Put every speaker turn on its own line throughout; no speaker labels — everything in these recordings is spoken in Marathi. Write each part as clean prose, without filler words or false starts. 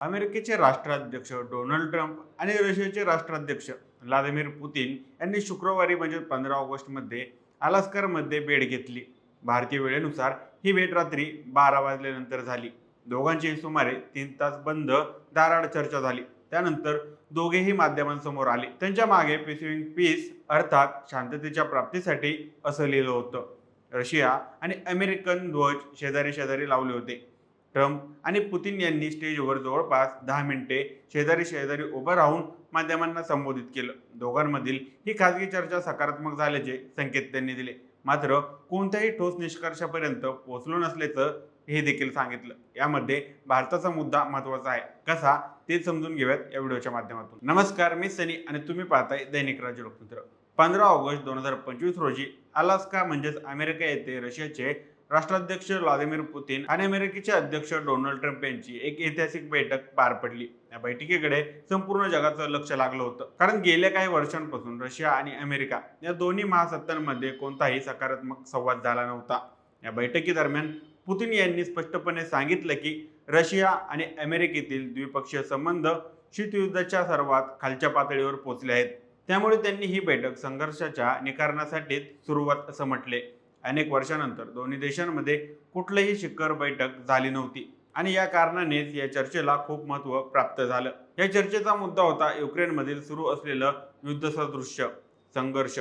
अमेरिकेचे राष्ट्राध्यक्ष डोनाल्ड ट्रम्प आणि रशियाचे राष्ट्राध्यक्ष व्लादिमीर पुतीन यांनी शुक्रवारी म्हणजे 15 ऑगस्टमध्ये अलास्कारमध्ये भेट घेतली. भारतीय वेळेनुसार ही भेट रात्री 12 वाजल्यानंतर झाली. दोघांची सुमारे 3 तास बंद दाराआड चर्चा झाली. त्यानंतर दोघेही माध्यमांसमोर आले. त्यांच्या मागे पिसिंग पीस अर्थात शांततेच्या प्राप्तीसाठी असं लिहिलं होतं. रशिया आणि अमेरिकन ध्वज शेजारी शेजारी लावले होते. ट्रम्प आणि पुतीन यांनी स्टेजवर जवळपास 10 मिनिटे शेजारी शेजारी उभं राहून माध्यमांना संबोधित केलं. दोघांमधील ही खासगी चर्चा सकारात्मक झाल्याचे संकेत त्यांनी दिले. मात्र कोणत्याही ठोस निष्कर्षापर्यंत पोहोचलो नसल्याचं हे देखील सांगितलं. यामध्ये भारताचा मुद्दा महत्वाचा आहे. कसा ते समजून घेऊयात या व्हिडिओच्या माध्यमातून. नमस्कार, मी सनी आणि तुम्ही पाहताय दैनिक राज्य लोकतंत्र. 15 ऑगस्ट 2025 रोजी अलास्का म्हणजेच अमेरिका येथे रशियाचे राष्ट्राध्यक्ष व्लादिमीर पुतीन आणि अमेरिकेचे अध्यक्ष डोनाल्ड ट्रम्प यांची एक ऐतिहासिक बैठक पार पडली. या बैठकीकडे संपूर्ण जगाचं लक्ष लागलं होतं, कारण गेल्या काही वर्षांपासून रशिया आणि अमेरिका या दोन्ही महासत्तांमध्ये कोणताही सकारात्मक संवाद झाला नव्हता. या बैठकीदरम्यान पुतीन यांनी स्पष्टपणे सांगितलं की रशिया आणि अमेरिकेतील द्विपक्षीय संबंध शीतयुद्धाच्या सर्वात खालच्या पातळीवर पोहोचले आहेत. त्यामुळे त्यांनी ही बैठक संघर्षाच्या निवारणासाठी सुरुवात असं म्हटले. अनेक वर्षानंतर दोन्ही देशांमध्ये कुठलीही शिखर बैठक झाली नव्हती आणि या कारणानेच या चर्चेला खूप महत्त्व प्राप्त झालं. या चर्चेचा मुद्दा होता युक्रेनमधील सुरू असलेलं युद्धसदृश्य संघर्ष.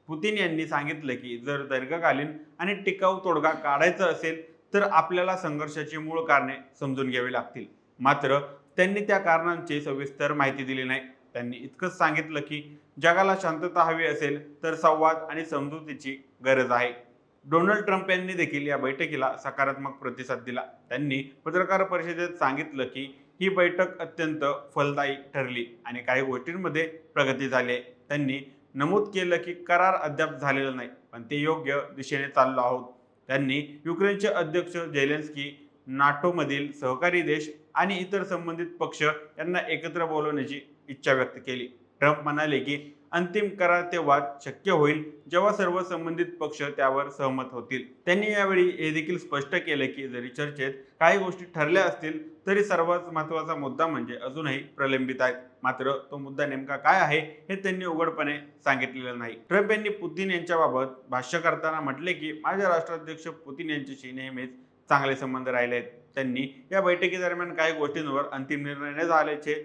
पुतीन यांनी सांगितलं की जर दीर्घकालीन आणि टिकाऊ तोडगा काढायचा असेल तर आपल्याला संघर्षाची मूळ कारणे समजून घ्यावी लागतील. मात्र त्यांनी त्या कारणांची सविस्तर माहिती दिली नाही. त्यांनी इतकंच सांगितलं की जगाला शांतता हवी असेल तर संवाद आणि समजुतीची गरज आहे. डोनाल्ड ट्रम्प यांनी देखील या बैठकीला सकारात्मक प्रतिसाद दिला. त्यांनी पत्रकार परिषदेत सांगितलं की ही बैठक अत्यंत फलदायी ठरली आणि काही गोष्टींमध्ये प्रगती झाली आहे. त्यांनी नमूद केलं की करार अद्याप झालेला नाही, पण ते योग्य दिशेने चाललो आहोत. त्यांनी युक्रेनचे अध्यक्ष झेलेन्स्की, नाटोमधील सहकारी देश आणि इतर संबंधित पक्ष यांना एकत्र बोलवण्याची इच्छा व्यक्त केली. ट्रम्प म्हणाले की अंतिम करार तेव्हा शक्य होईल जेव्हा सर्व संबंधित पक्ष त्यावर सहमत होतील. त्यांनी यावेळी हे देखील स्पष्ट केले की जरी चर्चेत काही गोष्टी ठरल्या असतील तरी सर्वात महत्त्वाचा मुद्दा म्हणजे अजूनही प्रलंबित आहेत. मात्र तो मुद्दा नेमका काय आहे हे त्यांनी उघडपणे सांगितलेलं नाही. ट्रम्प यांनी पुतीन यांच्याबाबत भाष्य करताना म्हटले की माझ्या राष्ट्राध्यक्ष पुतीन यांच्याशी नेहमीच चांगले संबंध राहिले आहेत. त्यांनी या बैठकीदरम्यान काही गोष्टींवर अंतिम निर्णय न झाल्याचे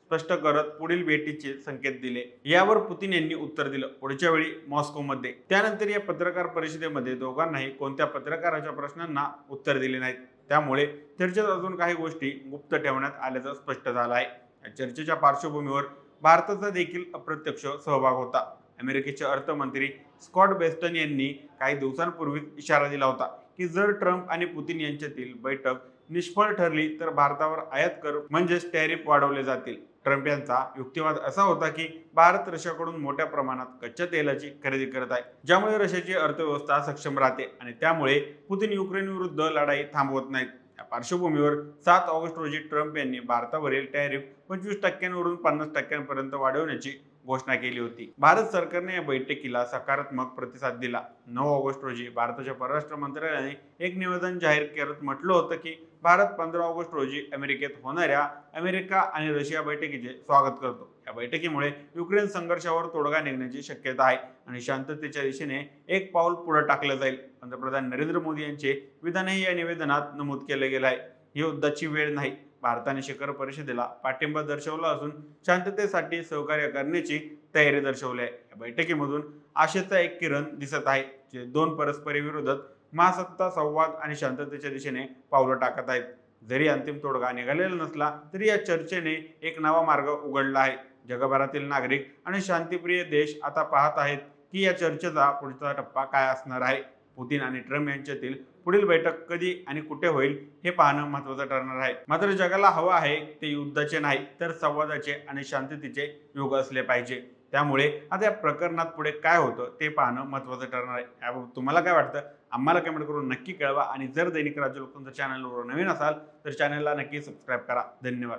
स्पष्ट करत पुढील भेटीचे संकेत दिले. यावर पुतीन यांनी उत्तर दिलं पुढच्या वेळी मॉस्कोमध्ये. त्यानंतर या पत्रकार परिषदेमध्ये दोघांनाही कोणत्या पत्रकाराच्या प्रश्नांना उत्तर दिले नाहीत. त्यामुळे चर्चेत अजून काही गोष्टी गुप्त ठेवण्यात आल्याचं स्पष्ट झालं आहे. या चर्चेच्या पार्श्वभूमीवर भारताचा देखील अप्रत्यक्ष सहभाग होता. अमेरिकेचे अर्थमंत्री स्कॉट बेस्टन यांनी काही दिवसांपूर्वीच इशारा दिला होता की जर ट्रम्प आणि पुतीन यांच्यातील बैठक निष्फळ ठरली तर भारतावर आयात कर म्हणजेच टॅरिफ वाढवले जातील. ट्रम्प यांचा युक्तिवाद असा होता की भारत रशियाकडून मोठ्या प्रमाणात कच्च्या तेलाची खरेदी करत आहे, ज्यामुळे रशियाची अर्थव्यवस्था सक्षम राहते आणि त्यामुळे पुतीन युक्रेन विरुद्ध लढाई थांबवत नाहीत. या पार्श्वभूमीवर 7 ऑगस्ट रोजी ट्रम्प यांनी भारतावरील टॅरिफ 25% 50% वाढवण्याची घोषणा केली होती. भारत सरकारने या बैठकीला सकारात्मक प्रतिसाद दिला. 9 ऑगस्ट रोजी भारताच्या परराष्ट्र मंत्रालयाने एक निवेदन जाहीर करत म्हटलं होतं की भारत 15 ऑगस्ट रोजी अमेरिकेत होणाऱ्या अमेरिका आणि रशिया बैठकीचे स्वागत करतो. या बैठकीमुळे युक्रेन संघर्षावर तोडगा निघण्याची शक्यता आहे आणि शांततेच्या दिशेने एक पाऊल पुढे टाकलं जाईल. पंतप्रधान नरेंद्र मोदी यांचे विधानही या निवेदनात नमूद केले गेले आहे. ही युद्धाची वेळ नाही. भारताने शिखर परिषदेला पाठिंबा दर्शवला असून शांततेसाठी सहकार्य करण्याची तयारी दर्शवली आहे. या बैठकीमधून आशेचा एक किरण दिसत आहे, जे दोन परस्परविरोधात महासत्ता संवाद आणि शांततेच्या दिशेने पावलं टाकत आहेत. जरी अंतिम तोडगा निघालेला नसला तरी या चर्चेने एक नवा मार्ग उघडला आहे. जगभरातील नागरिक आणि शांतिप्रिय देश आता पाहत आहेत की या चर्चेचा पुढचा टप्पा काय असणार आहे. पुतीन आणि ट्रम्प यांच्यातील पुढील बैठक कधी आणि कुठे होईल हे पाहणं महत्त्वाचं ठरणार आहे. मात्र जगाला हवं आहे ते युद्धाचे नाही तर संवादाचे आणि शांततेचे युग असले पाहिजे. त्यामुळे आता या प्रकरणात पुढे काय होतं ते पाहणं महत्त्वाचं ठरणार आहे. याबाबत तुम्हाला काय वाटतं आम्हाला कमेंट करून नक्की कळवा आणि जर दैनिक राज्य लोकतंत्र चॅनलवर नवीन असाल तर चॅनलला नक्की सबस्क्राईब करा. धन्यवाद.